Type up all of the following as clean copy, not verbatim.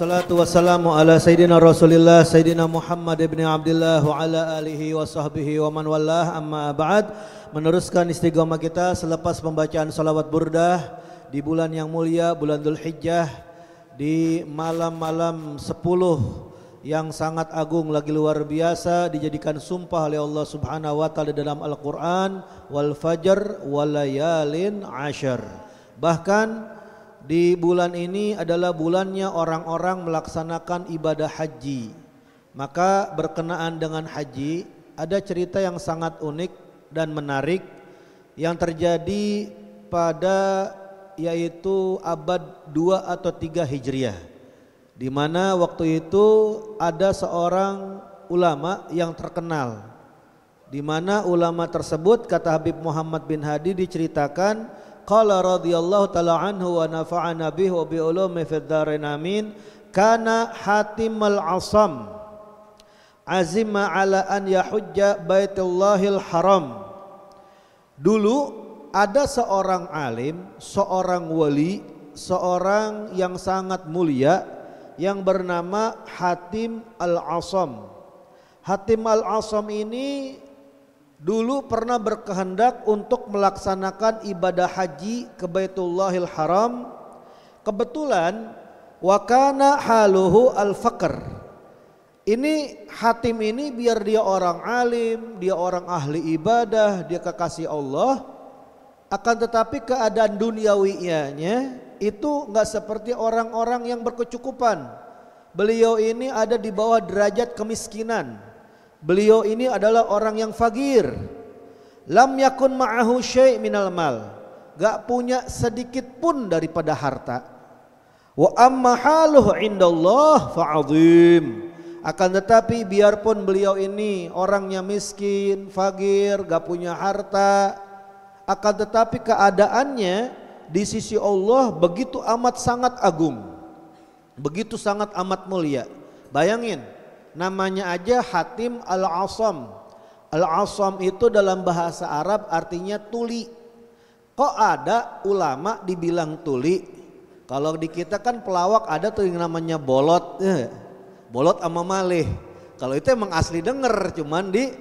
Wassalatu wassalamu ala Sayyidina Rasulillah Sayyidina Muhammad ibn Abdullah wa ala alihi wa sahbihi wa man wallah, amma ba'd. Meneruskan istiqamah kita selepas pembacaan salawat burdah di bulan yang mulia, bulan Dzulhijjah, di malam-malam 10 yang sangat agung lagi luar biasa, dijadikan sumpah oleh Allah Subhanahu wa taala dalam Al-Qur'an, wal fajr wal layalin ashar. Bahkan di bulan ini adalah bulannya orang-orang melaksanakan ibadah haji. Maka berkenaan dengan haji ada cerita yang sangat unik dan menarik yang terjadi pada yaitu abad 2 atau 3 Hijriah, di mana waktu itu ada seorang ulama yang terkenal, di mana ulama tersebut kata Habib Muhammad bin Hadi diceritakan qala radhiyallahu ta'ala anhu wa nafa'ana bihi wa bi ulumi fid dharain amin, kana Hatim al-Asam azima ala an yahujja baitullahil haram. Dulu ada seorang alim, seorang wali, seorang yang sangat mulia yang bernama Hatim al-Asam. Hatim al-Asam ini dulu pernah berkehendak untuk melaksanakan ibadah haji ke Baitullahil Haram. Kebetulan wa kana haluhu al-faqr. Ini Hatim ini biar dia orang alim, dia orang ahli ibadah, dia kekasih Allah, akan tetapi keadaan duniawinya itu enggak seperti orang-orang yang berkecukupan. Beliau ini ada di bawah derajat kemiskinan. Beliau ini adalah orang yang fakir. Lam yakun ma'ahu syai' minal mal. Gak punya sedikit pun daripada harta. Wa amma haluhu indallah fa'azim. Akan tetapi biarpun beliau ini orangnya miskin, fakir, gak punya harta, akan tetapi keadaannya di sisi Allah begitu amat sangat agung, begitu sangat amat mulia. Bayangin, namanya aja Hatim al-Asam. Al-Asam itu dalam bahasa Arab artinya tuli. Kok ada ulama dibilang tuli? Kalau di kita kan pelawak ada tuh yang namanya bolot, bolot sama malih. Kalau itu emang asli denger, cuman di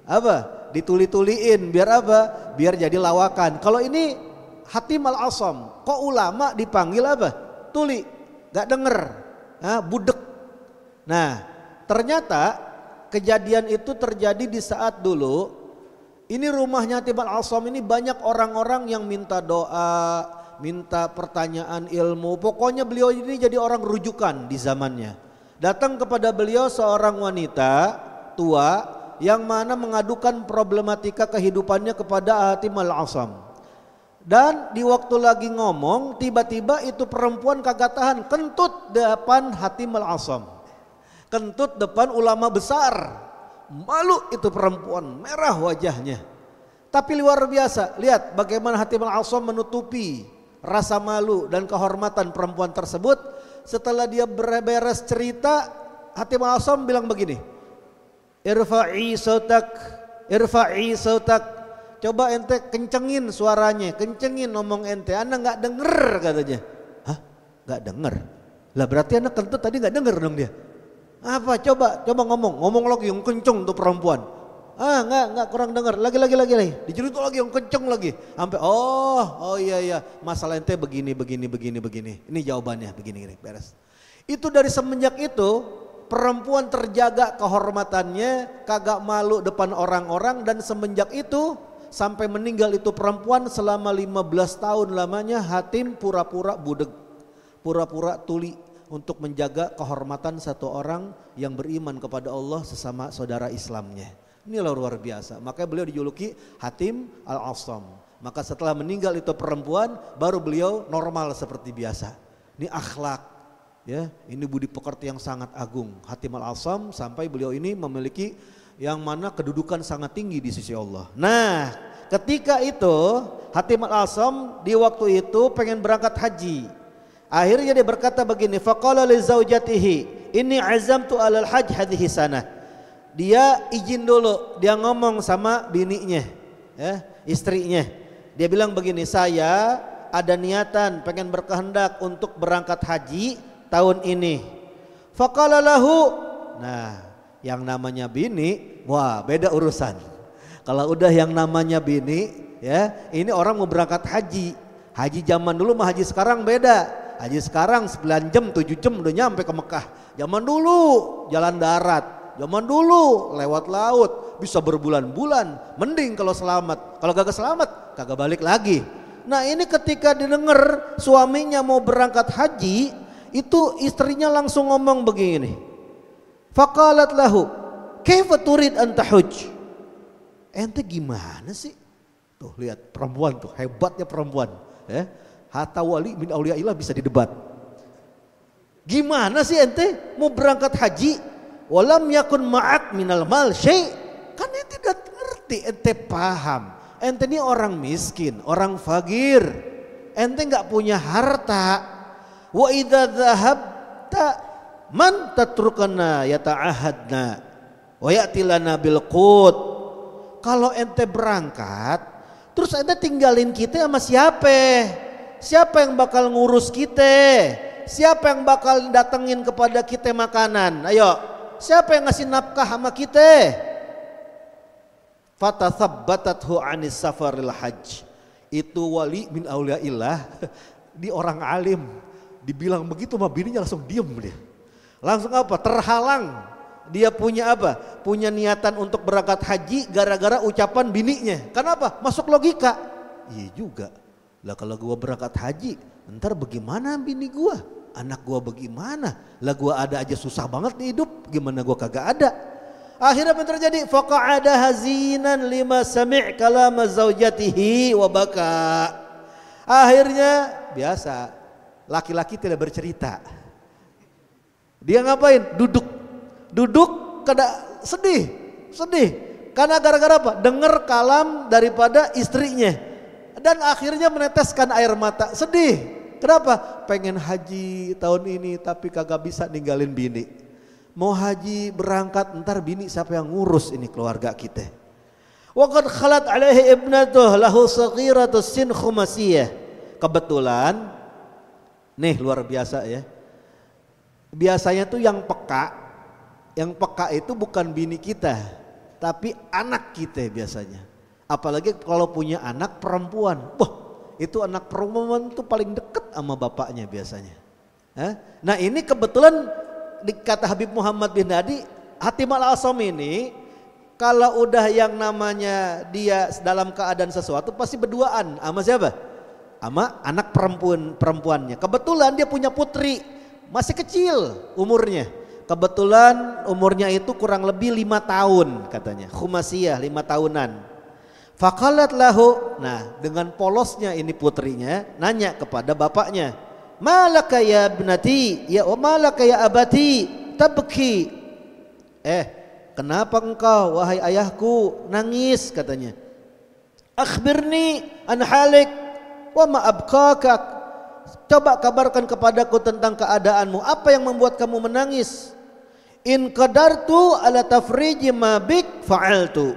apa? Dituli-tuliin biar apa? Biar jadi lawakan. Kalau ini Hatim al-Asam, kok ulama dipanggil apa? Tuli, gak denger, budek. Nah, ternyata kejadian itu terjadi di saat dulu ini rumahnya Hatim al-Asam ini banyak orang-orang yang minta doa, minta pertanyaan ilmu. Pokoknya beliau ini jadi orang rujukan di zamannya. Datang kepada beliau seorang wanita tua yang mana mengadukan problematika kehidupannya kepada Hatim al-Asam. Dan di waktu lagi ngomong tiba-tiba itu perempuan kagak tahan kentut depan Hatim al-Asam. Kentut depan ulama besar. Malu itu perempuan, merah wajahnya. Tapi luar biasa, lihat bagaimana Hatim al-Asam menutupi rasa malu dan kehormatan perempuan tersebut. Setelah dia beres cerita, Hatim al-Asam bilang begini, irfa'i sautak, irfa'i sautak. Coba ente kencengin suaranya, kencengin ngomong ente, anak gak denger katanya. Hah? Gak denger? Lah berarti anak kentut tadi gak denger dong dia. Apa? Coba ngomong lagi yang kenceng tuh perempuan. Enggak kurang dengar. Lagi. Dicerita lagi yang kenceng lagi. Sampai oh iya masalah ente begini. Ini jawabannya begini beres. Itu dari semenjak itu perempuan terjaga kehormatannya, kagak malu depan orang-orang, dan semenjak itu sampai meninggal itu perempuan selama 15 tahun lamanya Hatim pura-pura budeg, pura-pura tuli untuk menjaga kehormatan satu orang yang beriman kepada Allah sesama saudara Islamnya. Inilah luar biasa. Makanya beliau dijuluki Hatim al-Asam. Maka setelah meninggal itu perempuan, baru beliau normal seperti biasa. Ini akhlak, ya. Ini budi pekerti yang sangat agung. Hatim al-Asam sampai beliau ini memiliki yang mana kedudukan sangat tinggi di sisi Allah. Nah, ketika itu Hatim al-Asam di waktu itu pengen berangkat haji. Akhirnya dia berkata begini, faqala li zaujatihi inni azamtu alal hajj hadhihi sanah. Dia izin dulu, dia ngomong sama bininya, ya, istrinya. Dia bilang begini, saya ada niatan pengen berkehendak untuk berangkat haji tahun ini. Faqala lahu, nah yang namanya bini, wah beda urusan. Kalau udah yang namanya bini, ya ini orang mau berangkat haji. Haji zaman dulu sama haji sekarang beda. Haji sekarang 9 jam, 7 jam udah nyampe ke Mekah. Zaman dulu jalan darat, zaman dulu lewat laut, bisa berbulan-bulan. Mending kalau selamat, kalau kagak selamat kagak balik lagi. Nah ini ketika didengar suaminya mau berangkat haji, itu istrinya langsung ngomong begini. Faqalat lahu, kaifa turid an tahuj? Ente gimana sih? Tuh lihat perempuan tuh, hebatnya perempuan. Ya, hatta wali min auliyaillah bisa didebat. Gimana sih ente mau berangkat haji? Walam yakun ma'ak minal mal syai'. Kan ente tidak ngerti, ente paham. Ente ini orang miskin, orang fakir. Ente nggak punya harta. Wa idza dhahabta man tatrukana yata'ahadna wa ya'tilana bil qut. Kalau ente berangkat, terus ente tinggalin kita sama siapa? Siapa yang bakal ngurus kita? Siapa yang bakal datengin kepada kita makanan? Ayo, siapa yang ngasih nafkah sama kita? Fatathabbatathu anis safaril hajj. Itu wali min auliyaillah, di orang alim. Dibilang begitu sama bininya langsung diem dia. Langsung apa? Terhalang. Dia punya apa? Punya niatan untuk berangkat haji gara-gara ucapan bininya. Kenapa? Masuk logika. Iya juga. Lah kalau gua berangkat haji, ntar bagaimana bini gua? Anak gua bagaimana? Lah gua ada aja susah banget nih hidup. Gimana gua kagak ada? Akhirnya apa yang terjadi? Faqa'ada hazinan lima sami' kalama zaujatihi wa baka. Akhirnya biasa. Laki-laki tidak bercerita. Dia ngapain? Duduk kada sedih. Karena gara-gara apa? Dengar kalam daripada istrinya. Dan akhirnya meneteskan air mata. Sedih. Kenapa? Pengen haji tahun ini tapi kagak bisa ninggalin bini. Mau haji berangkat ntar bini siapa yang ngurus ini keluarga kita. Wa qad khalat alaihi ibnatuh lahu saghiratus sin khumasiyah. Kebetulan nih luar biasa ya. Biasanya tuh yang peka itu bukan bini kita, tapi anak kita biasanya. Apalagi kalau punya anak perempuan. Wah, itu anak perempuan tuh paling deket sama bapaknya biasanya. Nah ini kebetulan dikata Habib Muhammad bin Hadi, Hatim al-Asam ini kalau udah yang namanya dia dalam keadaan sesuatu pasti berduaan sama siapa? Sama anak perempuannya. Kebetulan dia punya putri, masih kecil umurnya. Kebetulan umurnya itu kurang lebih 5 tahun katanya. Khumasiyah 5 tahunan. Faqalat lahu, nah dengan polosnya ini putrinya nanya kepada bapaknya. Malaka ya ibnati, ya malaka ya abati, tabki. Kenapa engkau wahai ayahku nangis katanya. Akhbirni an halik wa ma abqaka. Coba kabarkan kepadaku tentang keadaanmu. Apa yang membuat kamu menangis? In qadartu ala tafriji ma bik fa'altu.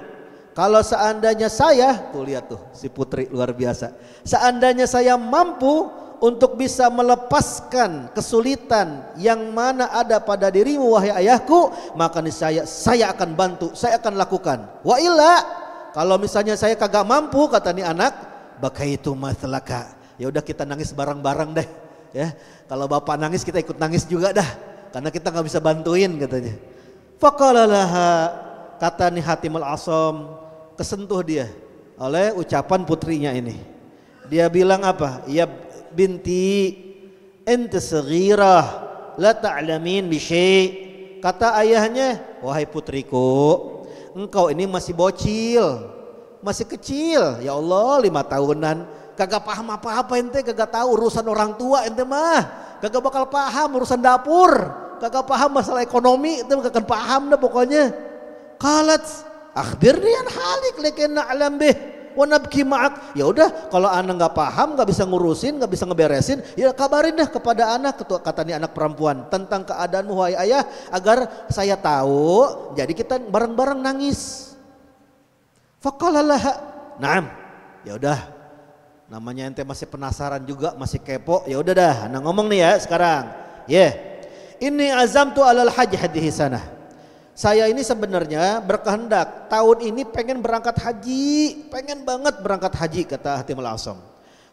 Kalau seandainya saya, tuh lihat tuh si putri luar biasa. Seandainya saya mampu untuk bisa melepaskan kesulitan yang mana ada pada dirimu wahai ayahku, maka saya akan bantu, saya akan lakukan. Wa illa, kalau misalnya saya kagak mampu kata nih anak, bakaitu mathlaka. Ya udah kita nangis bareng-bareng deh. Ya, kalau bapak nangis kita ikut nangis juga dah. Karena kita nggak bisa bantuin katanya. Faqala laha, kata nih Hatim al-Asam, kesentuh dia oleh ucapan putrinya ini. Dia bilang apa? Ya binti, ente saghirah, la ta'lamin bi syai'. Kata ayahnya, wahai putriku, engkau ini masih bocil, masih kecil. Ya Allah 5 tahunan, kagak paham apa-apa ente, kagak tahu urusan orang tua ente mah, kagak bakal paham urusan dapur, kagak paham masalah ekonomi, ente kagak paham dah pokoknya. Qalat akhbirni an halik lakin na'lam bih wa nabki ma'ak. Ya udah kalau anak nggak paham, nggak bisa ngurusin, nggak bisa ngeberesin, ya kabarin dah kepada anak, kata nih anak perempuan, tentang keadaanmu wahai ayah agar saya tahu, jadi kita bareng-bareng nangis. Faqala laha na'am. Ya udah, namanya ente masih penasaran juga, masih kepo, ya udah dah anak ngomong nih ya sekarang. Ini azamtu alal haji hadhihi sanah. Saya ini sebenarnya berkehendak tahun ini pengen berangkat haji, pengen banget berangkat haji, kata Hatim al-Asam.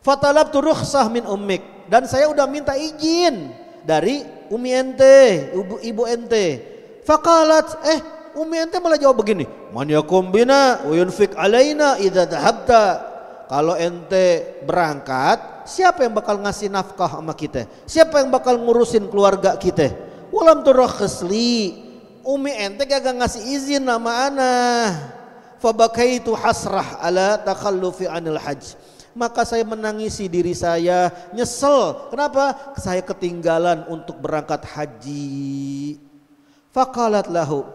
Fatalabtu rukhsah min ummik, dan saya udah minta izin dari umi ente, ibu ente. Faqalat, umi ente malah jawab begini, man yakum bina wa yunfik alaina idza dhahabta. Kalau ente berangkat, siapa yang bakal ngasih nafkah sama kita? Siapa yang bakal ngurusin keluarga kita? Walam turakhis li, umi ente kagak ngasih izin nama ana. Fabakaitu hasrah ala takhallufi anil hajj. Maka saya menangisi diri saya, nyesel. Kenapa? Saya ketinggalan untuk berangkat haji. Faqalat lahu.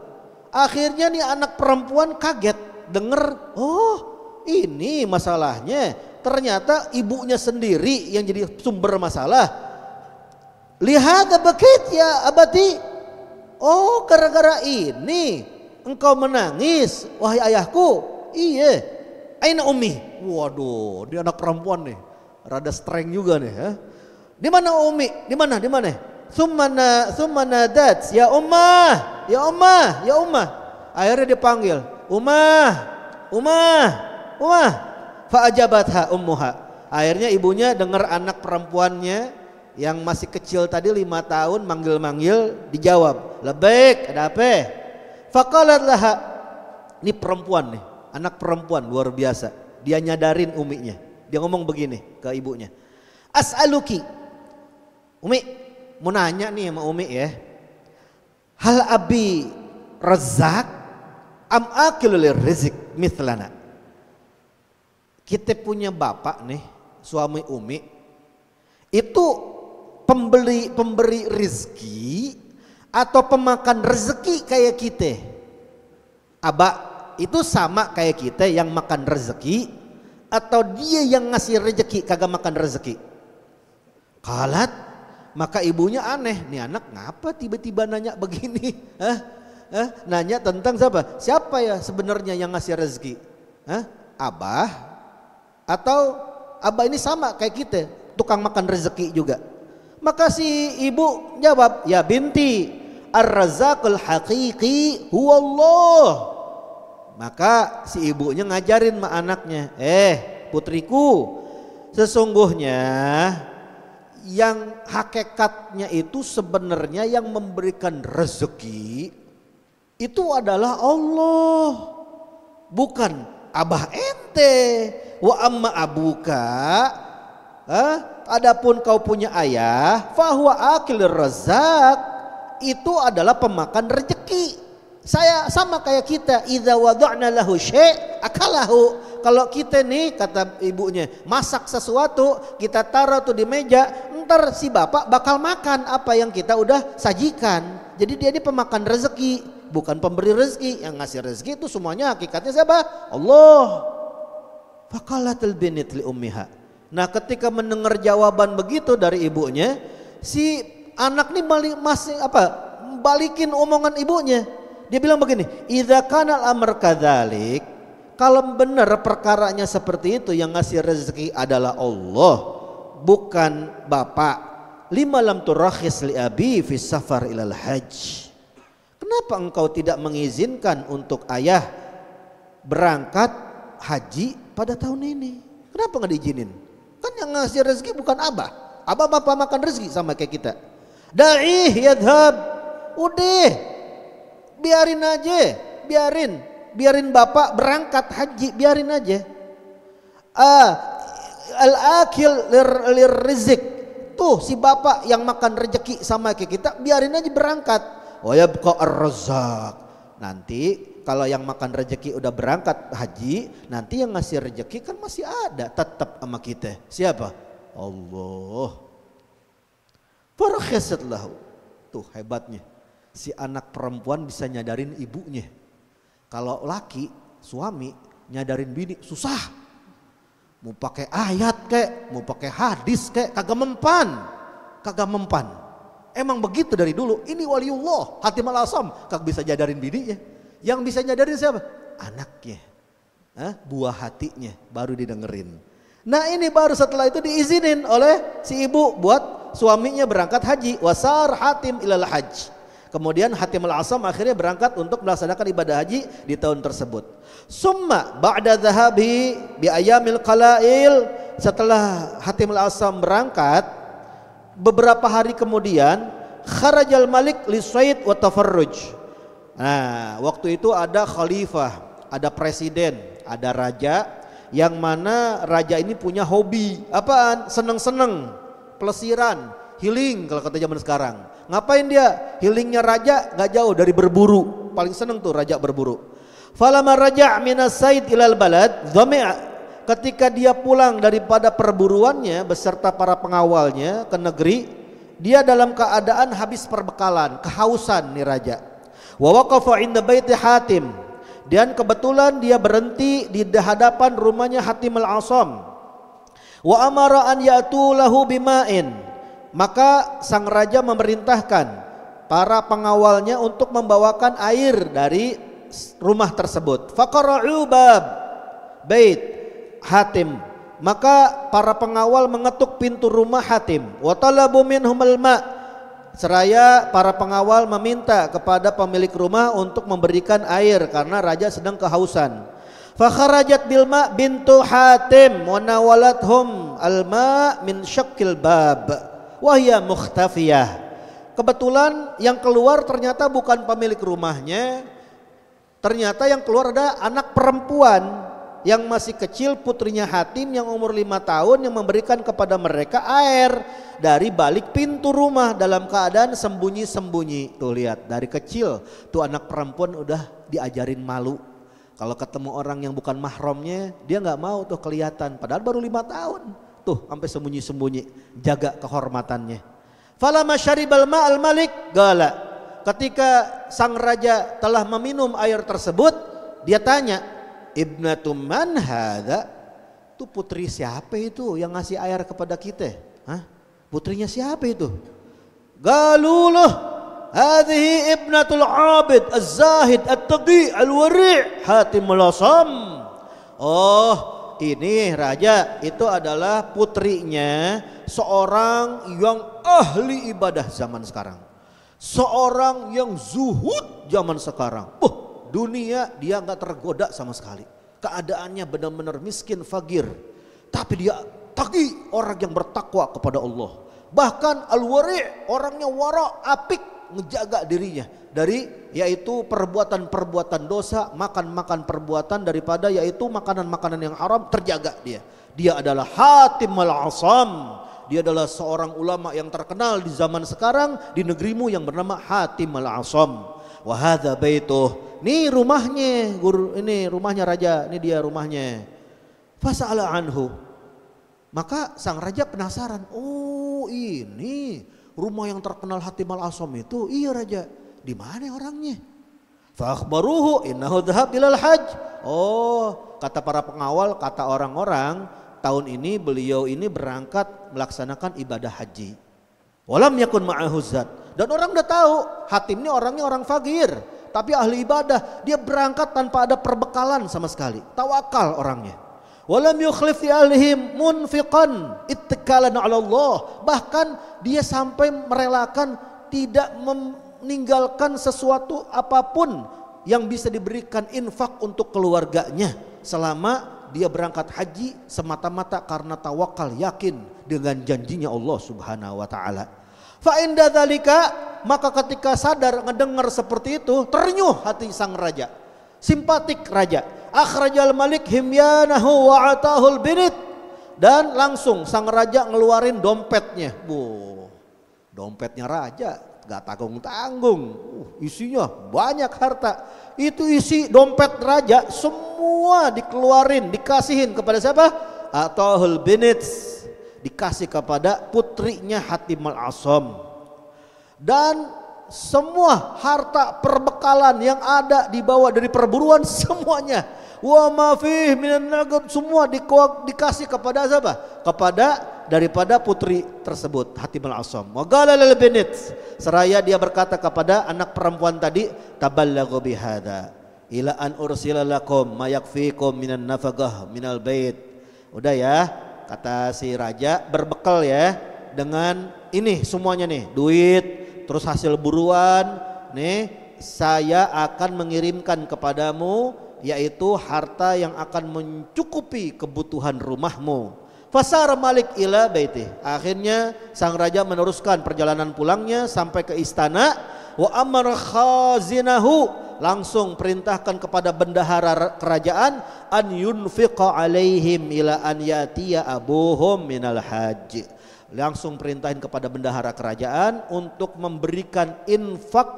Akhirnya nih anak perempuan kaget denger, oh ini masalahnya. Ternyata ibunya sendiri yang jadi sumber masalah. Lihat bakit ya abati. Oh gara-gara ini engkau menangis wahai ayahku. Iya. Aina ummi. Waduh, dia anak perempuan nih. Rada strength juga nih, ya. Di mana ummi? Di mana? Di mana? Summa nadat, ya ummah, ya ummah, ya ummah. Akhirnya dipanggil, ummah, ummah, ummah. Fa ajabatha ummuha. Akhirnya ibunya dengar anak perempuannya yang masih kecil tadi 5 tahun manggil-manggil, dijawab, "Labaik, ada apa?" Faqalat laha. Ini perempuan nih. Anak perempuan luar biasa. Dia nyadarin uminya. Dia ngomong begini ke ibunya. As'aluki. Umi, mau nanya nih sama umi ya. Hal abi razak am akilul rizq mithlana. Kita punya bapak nih, suami umi. Itu pemberi rizki atau pemakan rezeki kayak kita? Abah itu sama kayak kita yang makan rezeki atau dia yang ngasih rezeki kagak makan rezeki? Kalat, maka ibunya aneh, nih anak ngapa tiba-tiba nanya begini? Nanya tentang siapa? Siapa ya sebenarnya yang ngasih rezeki? Abah atau abah ini sama kayak kita, tukang makan rezeki juga? Maka si ibu jawab, ya binti, ar-razaqul haqiqi huwallah. Maka si ibunya ngajarin sama anaknya, putriku, sesungguhnya yang hakikatnya itu sebenarnya yang memberikan rezeki itu adalah Allah, bukan abah ente. Wa amma abuka, adapun kau punya ayah, fahuwa akilir razak, itu adalah pemakan rezeki. Saya sama kayak kita, idza wada'na lahu syai' akalahu. Kalau kita nih kata ibunya masak sesuatu, kita taruh tuh di meja, ntar si bapak bakal makan apa yang kita udah sajikan. Jadi dia ini pemakan rezeki, bukan pemberi rezeki. Yang ngasih rezeki itu semuanya hakikatnya siapa? Allah. Faqalatul binit li ummiha. Nah, ketika mendengar jawaban begitu dari ibunya, si anak nih balikin omongan ibunya. Dia bilang begini, idza kana al-amr kadzalik, kalau benar perkaranya seperti itu, yang ngasih rezeki adalah Allah, bukan bapak. Lima lam turakhis li abi fi safar ilal hajj. Kenapa engkau tidak mengizinkan untuk ayah berangkat haji pada tahun ini? Kenapa nggak diizinin? Kan yang ngasih rezeki bukan abah. Abah bapak makan rezeki sama kayak kita. Da'ih yadhab. Udah. Biarin aja, biarin bapak berangkat haji, biarin aja. Al-akil lirrizq, tuh si bapak yang makan rezeki sama kayak kita, biarin aja berangkat. Wa yabqa ar-razzaq. Nanti kalau yang makan rezeki udah berangkat haji, nanti yang ngasih rezeki kan masih ada tetap sama kita. Siapa? Allah. Farakhasat lahu. Tuh hebatnya. Si anak perempuan bisa nyadarin ibunya. Kalau laki, suami nyadarin bini susah. Mau pakai ayat kek, mau pakai hadis kek, kagak mempan. Emang begitu dari dulu. Ini waliullah, Hatim al-Asam, kagak bisa nyadarin bininya. Yang bisa nyadarin siapa? Anaknya. Buah hatinya baru didengerin. Nah ini baru setelah itu diizinin oleh si ibu buat suaminya berangkat haji. Wasar Hatim ilal hajj. Kemudian Hatim al-Asam akhirnya berangkat untuk melaksanakan ibadah haji di tahun tersebut. Summa ba'da dhahabi bi ayamil qalail, setelah Hatim al-Asam berangkat beberapa hari kemudian kharajal malik li sayd wa tafarruj. Nah, waktu itu ada khalifah, ada presiden, ada raja, yang mana raja ini punya hobi apaan? Seneng-seneng, pelesiran, healing kalau kata zaman sekarang. Ngapain dia? Healingnya raja gak jauh dari berburu. Paling seneng tuh raja berburu. Falama raja' minas sayd ilal balad dhami'a, ketika dia pulang daripada perburuannya beserta para pengawalnya ke negeri, dia dalam keadaan habis perbekalan, kehausan nih raja. Wa waqafa 'inda baiti Hatim, dan kebetulan dia berhenti di hadapan rumahnya Hatim al-Asam. Wa amara an ya'tu lahu bima'in, maka sang raja memerintahkan para pengawalnya untuk membawakan air dari rumah tersebut. Faqara'u bab bait Hatim, maka para pengawal mengetuk pintu rumah Hatim. Wa talabu minhum al-ma', seraya para pengawal meminta kepada pemilik rumah untuk memberikan air karena raja sedang kehausan. Fa kharajat bil ma' bintu Hatim wa nawalathum al-ma' min syaqqil bab wahya mukhtafiyah. Kebetulan yang keluar ternyata bukan pemilik rumahnya, ternyata yang keluar ada anak perempuan yang masih kecil, putrinya Hatim yang umur 5 tahun, yang memberikan kepada mereka air dari balik pintu rumah dalam keadaan sembunyi-sembunyi. Tuh lihat, dari kecil tuh anak perempuan udah diajarin malu. Kalau ketemu orang yang bukan mahramnya dia nggak mau tuh kelihatan, padahal baru 5 tahun. Tuh sampai sembunyi-sembunyi, jaga kehormatannya. Falamma syaribal ma'al malik gala, ketika sang raja telah meminum air tersebut, dia tanya, ibnatu man hadza, tuh putri siapa itu yang ngasih air kepada kita? Hah? Putrinya siapa itu? Galuluh hadhihi ibnatul abid az-zahid at-taqi al-wari' Hatim al-Asam. Oh, ini raja itu adalah putrinya seorang yang ahli ibadah zaman sekarang, seorang yang zuhud zaman sekarang. Dunia dia nggak tergoda sama sekali, keadaannya benar-benar miskin fakir, tapi dia taqi, orang yang bertakwa kepada Allah. Bahkan al-wari', orangnya wara, apik, ngejaga dirinya dari yaitu perbuatan-perbuatan dosa, makan-makan perbuatan daripada yaitu makanan-makanan yang haram, terjaga dia. Dia adalah Hatim al-Asam. Dia adalah seorang ulama yang terkenal di zaman sekarang di negerimu yang bernama Hatim al-Asam. Wa hadza baituh. Nih rumahnya, guru, ini rumahnya raja, ini dia rumahnya. Fasa'ala anhu. Maka sang raja penasaran, oh ini rumah yang terkenal Hatim al-Asam itu. Iya raja, di mana orangnya? Fa akhbaruhu innahu dhahab ilal hajj. Oh, kata para pengawal, kata orang-orang, tahun ini beliau ini berangkat melaksanakan ibadah haji. Walam yakun ma'ahu zat. Dan orang udah tahu Hatim ini orangnya orang fakir, tapi ahli ibadah. Dia berangkat tanpa ada perbekalan sama sekali, tawakal orangnya. Walam yukhlif fi ahlihim munfiqan ittikalan 'ala Allah. Bahkan dia sampai merelakan tidak meninggalkan sesuatu apapun yang bisa diberikan infak untuk keluarganya selama dia berangkat haji, semata-mata karena tawakal, yakin dengan janjinya Allah Subhanahu wa taala. Fa inda dzalika, maka ketika sadar ngedengar seperti itu, terenyuh hati sang raja. Simpatik raja. Akhrajal malik himyanahu wa atahul binit, dan langsung sang raja ngeluarin dompetnya. Dompetnya raja gak tanggung-tanggung, isinya banyak harta. Itu isi dompet raja semua dikeluarin, dikasihin kepada siapa? Atahul binit, dikasih kepada putrinya Hatim al-Asam. Dan semua harta perbekalan yang ada dibawa dari perburuan semuanya, wa ma fih minan naqd, semua dikasih kepada siapa? Kepada daripada putri tersebut Hatim al-Asam. Wa qala lil binit, seraya dia berkata kepada anak perempuan tadi, taballaghu bihadza ila an ursila lakum ma yakfikum minan nafaqah minal bait. Udah ya, kata si raja, berbekal ya dengan ini semuanya nih, duit, terus hasil buruan, nih saya akan mengirimkan kepadamu yaitu harta yang akan mencukupi kebutuhan rumahmu. Fasar Malik ila baiti. Akhirnya sang raja meneruskan perjalanan pulangnya sampai ke istana. Wa amara khazinahu, langsung perintahkan kepada bendahara kerajaan an yunfiqa alaihim ila an yatiya abuhum minal hajj. Langsung perintahin kepada bendahara kerajaan untuk memberikan infak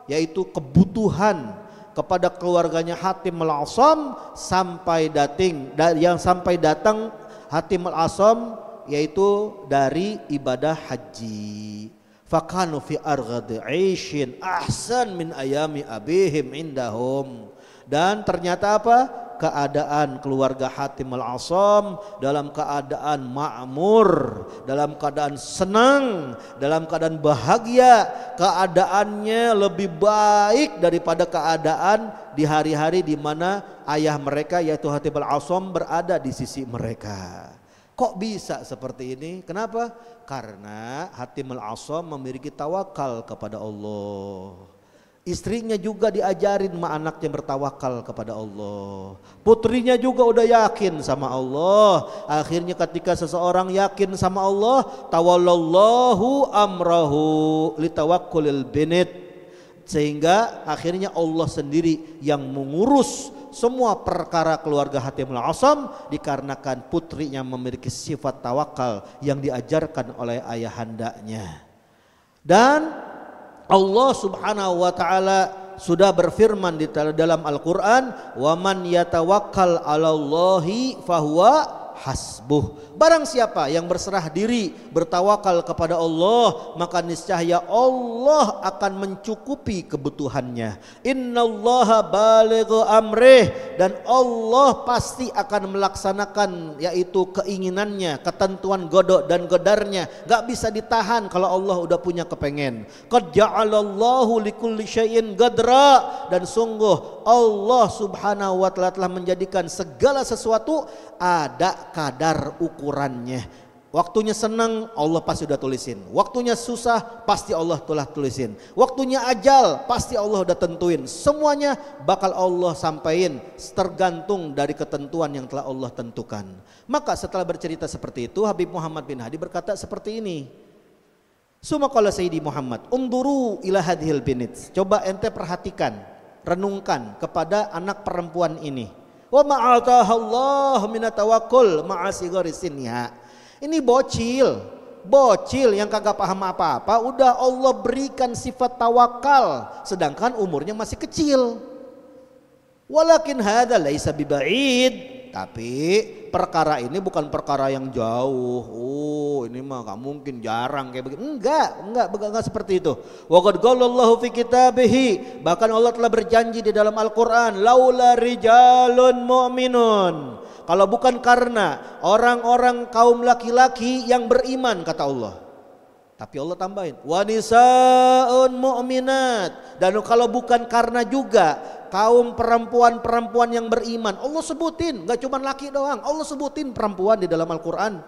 yaitu kebutuhan kepada keluarganya Hatim al-Asam sampai datang Hatim al-Asam yaitu dari ibadah haji. Fakanu fi arghadi 'aishin ahsan min ayami abihim indahum. Dan ternyata apa? Keadaan keluarga Hatim al-Asam dalam keadaan makmur, dalam keadaan senang, dalam keadaan bahagia. Keadaannya lebih baik daripada keadaan di hari-hari di mana ayah mereka yaitu Hatim al-Asam berada di sisi mereka. Kok bisa seperti ini? Kenapa? Karena Hatim al-Asam memiliki tawakal kepada Allah. Istrinya juga diajarin sama anaknya bertawakal kepada Allah. Putrinya juga udah yakin sama Allah. Akhirnya ketika seseorang yakin sama Allah, tawallallahu amrahu litawakkulil binit. Sehingga akhirnya Allah sendiri yang mengurus semua perkara keluarga Hatim al-Asam dikarenakan putrinya memiliki sifat tawakal yang diajarkan oleh ayahandanya. Dan Allah Subhanahu wa taala sudah berfirman di dalam Al-Qur'an, "Wa man yatawakkal 'alallahi fahuwa hasbuh." Barang siapa yang berserah diri, bertawakal kepada Allah, maka niscaya Allah akan mencukupi kebutuhannya. Innallaha balighu amrih, dan Allah pasti akan melaksanakan yaitu keinginannya, ketentuan godok dan godarnya. Gak bisa ditahan kalau Allah udah punya kepengen. Qad ja'alallahu likulli syai'in qadra, dan sungguh Allah Subhanahu wa taala telah menjadikan segala sesuatu ada kadar ukurannya. Waktunya senang Allah pasti udah tulisin, waktunya susah pasti Allah telah tulisin, waktunya ajal pasti Allah udah tentuin. Semuanya bakal Allah sampaikan tergantung dari ketentuan yang telah Allah tentukan. Maka setelah bercerita seperti itu, Habib Muhammad bin Hadi berkata seperti ini. Summa qala Sayyidi Muhammad, unduru ila hadhil binit. Coba ente perhatikan, renungkan kepada anak perempuan ini. Wa ma'ataha Allah minat tawakkul ma'a sigari sinha. Ini bocil yang kagak paham apa-apa, udah Allah berikan sifat tawakal sedangkan umurnya masih kecil. Walakin hadza laisa biba'id, tapi perkara ini bukan perkara yang jauh. Oh, ini mah gak mungkin, jarang kayak begitu. Enggak seperti itu. Wa qad qalallahu fi kitabihi, bahkan Allah telah berjanji di dalam Al-Qur'an, laula rijalun mu'minun. Kalau bukan karena orang-orang kaum laki-laki yang beriman, kata Allah. Tapi Allah tambahin, wa nisaun mu'minat. Dan kalau bukan karena juga kaum perempuan-perempuan yang beriman, Allah sebutin, gak cuma laki doang, Allah sebutin perempuan di dalam Al-Quran.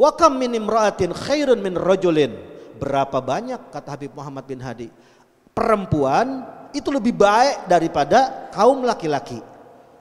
Wa kam min imra'atin khairun min rajulin. Berapa banyak, kata Habib Muhammad bin Hadi, perempuan itu lebih baik daripada kaum laki-laki.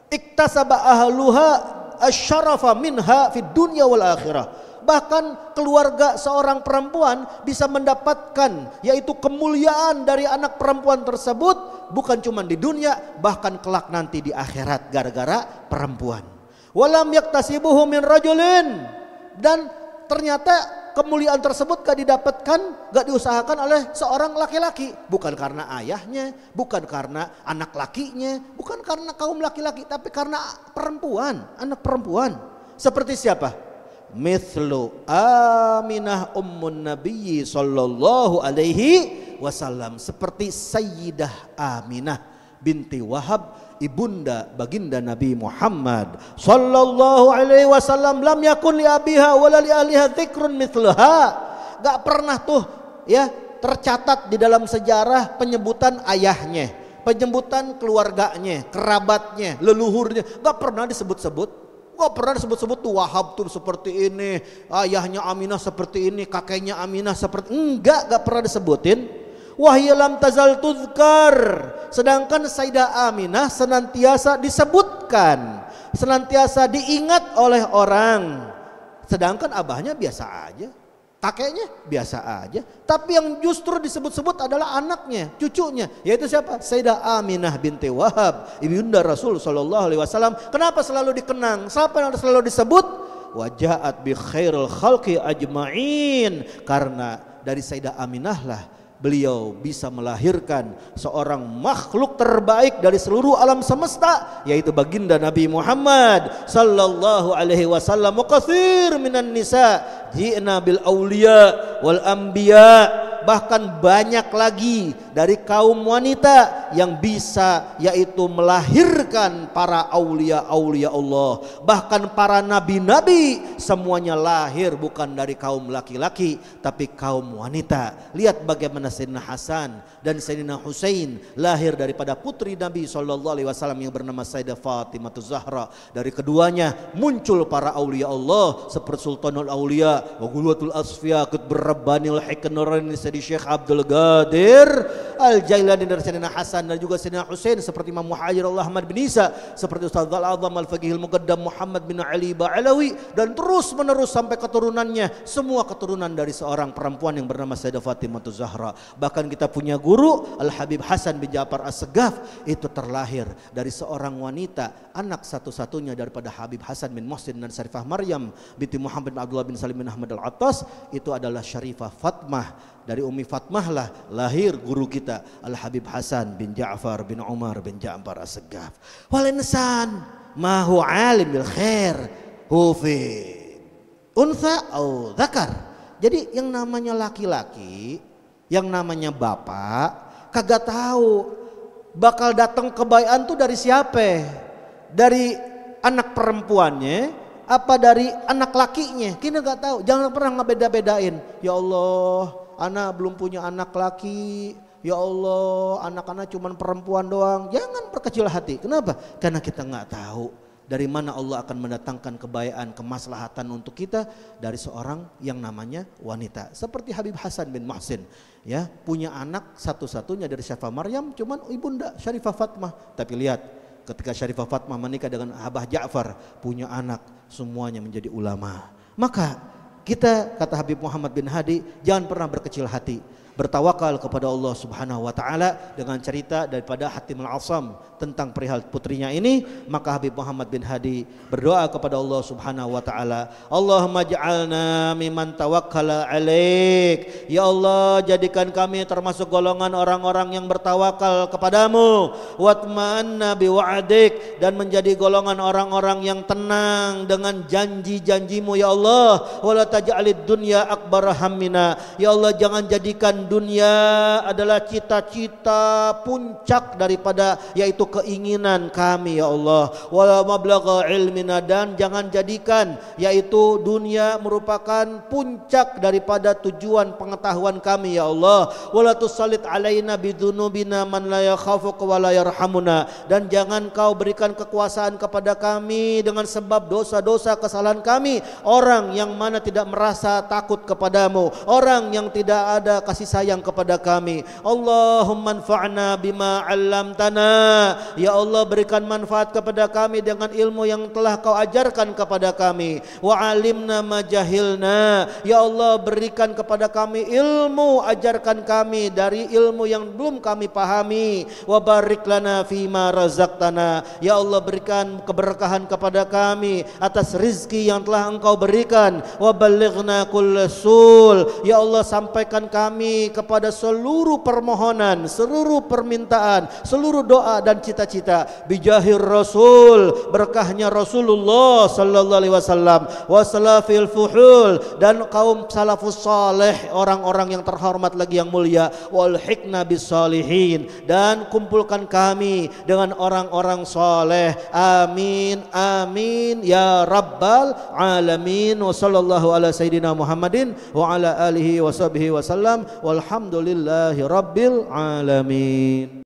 Iktasaba ahluha asyarafa minha fid dunya wal akhirah. Bahkan keluarga seorang perempuan bisa mendapatkan yaitu kemuliaan dari anak perempuan tersebut, bukan cuma di dunia, bahkan kelak nanti di akhirat gara-gara perempuan. Walam yaktasibuhu min rajulin, dan ternyata kemuliaan tersebut gak didapatkan, gak diusahakan oleh seorang laki-laki. Bukan karena ayahnya, bukan karena anak lakinya, bukan karena kaum laki-laki, tapi karena perempuan, anak perempuan. Seperti siapa? Mithlu Aminah ummun Nabi sallallahu alaihi wasallam. Seperti Sayyidah Aminah binti Wahab, ibunda baginda Nabi Muhammad sallallahu alaihi wasallam. Lam yakun li abiha wala li aliha dzikrun mithluha. Gak pernah tuh ya tercatat di dalam sejarah penyebutan ayahnya, penyebutan keluarganya, kerabatnya, leluhurnya, gak pernah disebut-sebut. Gak pernah disebut-sebut tuh Wahab tuh seperti ini, ayahnya Aminah seperti ini, kakeknya Aminah seperti gak pernah disebutin. Wahya lam tazal tuzkar, sedangkan Sayyidah Aminah senantiasa disebutkan, senantiasa diingat oleh orang. Sedangkan abahnya biasa aja, kakeknya biasa aja. Tapi yang justru disebut-sebut adalah anaknya, cucunya, yaitu siapa? Sayyidah Aminah binti Wahab, ibunda Rasul sallallahu alaihi wasallam. Kenapa selalu dikenang? Siapa yang selalu disebut? Wajaat bi khairil khalqi ajma'in, karena dari Sayyidah Aminah lah beliau bisa melahirkan seorang makhluk terbaik dari seluruh alam semesta, yaitu baginda Nabi Muhammad sallallahu alaihi wasallam. Katsir minan nisa ji'na bil auliya wal anbiya, bahkan banyak lagi dari kaum wanita yang bisa yaitu melahirkan para aulia-aulia Allah, bahkan para nabi-nabi semuanya lahir bukan dari kaum laki-laki tapi kaum wanita. Lihat bagaimana Sayyidina Hasan dan Sayyidina Husain lahir daripada putri Nabi sallallahu alaihi wasallam yang bernama Sayyidah Fatimah Zahra. Dari keduanya muncul para aulia Allah seperti Sultanul Aulia wa Ghulwatul Asfiya Qutbur Rabbanil Hiknurain Sayyidi Syekh Abdul Qadir Al-Jailani dari Sayyidina Hasan, dan juga Sayyidina Husain seperti Imam Muhajir Ahmad bin Isa, seperti Ustaz Al-Azham Al-Faqih Al-Muqaddam Muhammad bin Ali Ba'alawi, dan terus menerus sampai keturunannya, semua keturunan dari seorang perempuan yang bernama Sayyidah Fatimah Zahra. Bahkan kita punya guru Al-Habib Hasan bin Ja'far As-Segaf, itu terlahir dari seorang wanita, anak satu-satunya daripada Habib Hasan bin Muhsin dan Syarifah Maryam binti Muhammad bin Abdullah bin Salim bin Ahmad Al-Attas, itu adalah Syarifah Fatmah. Dari Ummi Fatmah lah lahir guru kita Al-Habib Hasan bin Ja'far bin Umar bin Ja'far As-Segaf. Wal insan ma hu alim bil khair hu fi unsa au dzakar. Jadi yang namanya laki-laki, yang namanya bapak, kagak tahu bakal datang kebaikan tuh dari siapa, dari anak perempuannya apa dari anak lakinya, kita nggak tahu. Jangan pernah ngebeda-bedain. Ya Allah, anak belum punya anak laki, ya Allah anak-anak cuman perempuan doang. Jangan berkecil hati. Kenapa? Karena kita nggak tahu dari mana Allah akan mendatangkan kebaikan, kemaslahatan untuk kita dari seorang yang namanya wanita. Seperti Habib Hasan bin Muhsin, ya, punya anak satu-satunya dari Syarifah Maryam cuman ibunda Syarifah Fatmah. Tapi lihat ketika Syarifah Fatmah menikah dengan Abah Ja'far, punya anak, semuanya menjadi ulama. Maka kita, kata Habib Muhammad bin Hadi, jangan pernah berkecil hati, bertawakal kepada Allah Subhanahu wa taala dengan cerita daripada Hatim Al-Asam tentang perihal putrinya ini. Maka Habib Muhammad bin Hadi berdoa kepada Allah Subhanahu wa taala, Allahumma ja'alna mimman tawakkala alaik. Ya Allah, jadikan kami termasuk golongan orang-orang yang bertawakal kepadamu, watma'anna biwa'dik, dan menjadi golongan orang-orang yang tenang dengan janji-janjimu ya Allah. Wala taj'alid dunya akbar hammina. Ya Allah, jangan jadikan dunia adalah cita-cita puncak daripada yaitu keinginan kami ya Allah. Wala mablagha ilmina, dan jangan jadikan yaitu dunia merupakan puncak daripada tujuan pengetahuan kami ya Allah. Wala tusallit alaina bidzunubina man la yakhafuka wa la yarhamuna, dan jangan kau berikan kekuasaan kepada kami dengan sebab dosa-dosa kesalahan kami, orang yang mana tidak merasa takut kepadamu, orang yang tidak ada kasih sayang kepada kami. Allahumma anfa'na bima 'allamtana. Ya Allah, berikan manfaat kepada kami dengan ilmu yang telah kau ajarkan kepada kami. Wa 'alimna ma jahilna. Ya Allah, berikan kepada kami ilmu, ajarkan kami dari ilmu yang belum kami pahami. Wa barik lana fima razaqtana. Ya Allah, berikan keberkahan kepada kami atas rizki yang telah Engkau berikan. Wa balighna kullasul. Ya Allah, sampaikan kami kepada seluruh permohonan, seluruh permintaan, seluruh doa dan cita-cita bijahir Rasul, berkahnya Rasulullah sallallahu alaihi wasallam, wa salafil fuhul, dan kaum salafus saleh, orang-orang yang terhormat lagi yang mulia, wal hikna bis salihin, dan kumpulkan kami dengan orang-orang saleh. Amin amin ya rabbal alamin. Wa sallallahu ala sayyidina Muhammadin wa ala alihi wa sahbihi wasallam. Walhamdulillahi rabbil alamin.